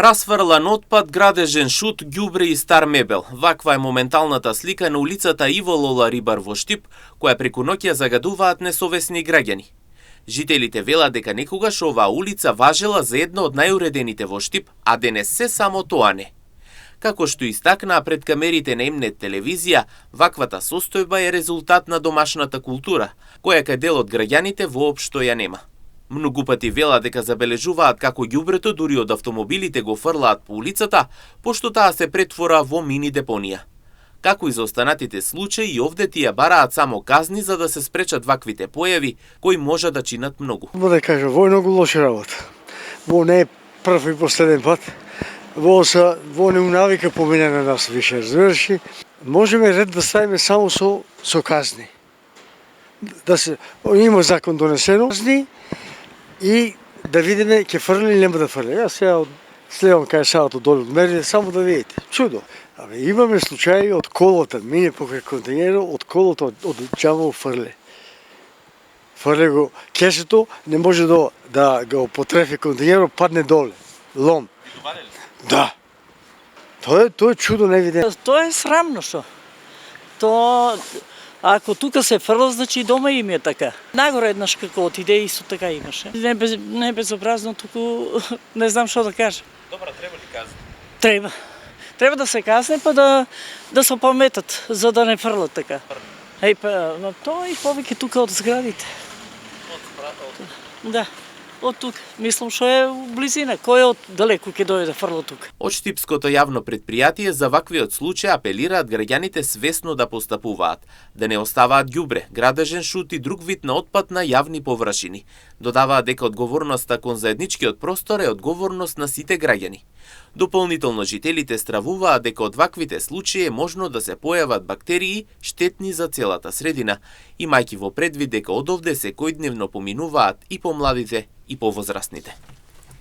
Расфрлан отпад, градежен шут, ѓубре и стар мебел. Ваква е моменталната слика на улицата Иво Лола Рибар во Штип, која преку ноќ ја загадуваат несовесни граѓани. Жителите велат дека некогаш оваа улица важела за една од најуредените во Штип, а денес се само тоа не. Како што истакнаа пред камерите на М-нет телевизија, ваквата состојба е резултат на домашната култура, која кај дел од граѓаните воопшто ја нема. Многу пати велат дека забележуваат како ѓубрето дури од автомобилите го фрлаат по улицата, пошто таа се претвора во мини депонија. Како и за останатите случаи, и овде тие бараат само казни за да се спречат ваквите појави, кои може да чинат многу. Да кажа, во е многу лоша работа. Во не е прв и последен пат. Во не унавика по мене на нас више, разбираш? Можеме ред да ставиме само со казни. Има закон донесено, казни, и да видиме ќе фрли или нема да фрли. Јас сега следам кај саато долу од мерите, само да видите. Чудо. Имаме случаи од колото, мине покрај контейнерот, од колото од џамо фрле. Фрле го кесето, не може да го потрефи контейнерот, падне доле. Лом. Да. Тоа е чудо невидено. Тоа е срамно што. Ако тука се фрла, значи дома им е така. Нагоре еднаш како отиде исто така имаше. Не безобразно, туку не знам што да кажам. Добро, треба ли казни? Треба. Треба да се казне, па да се пометат, за да не фрлат така. Тоа и повеќе тука од зградите. Да. Од тук, мислам што е близина, кој од далеку ќе дојде да фрла тук. Од Штипското јавно предпријатие за ваквиот случај апелираат граѓаните свесно да постапуваат, да не оставаат ѓубре, градежен шут и друг вид на отпад на јавни површини. Додаваат дека одговорноста кон заедничкиот простор е одговорност на сите граѓани. Дополнително жителите стравуваат дека од ваквите случаи е можно да се појават бактерии штетни за целата средина, имајќи во предвид дека од овде секојдневно поминуваат и помладите и повозрастните.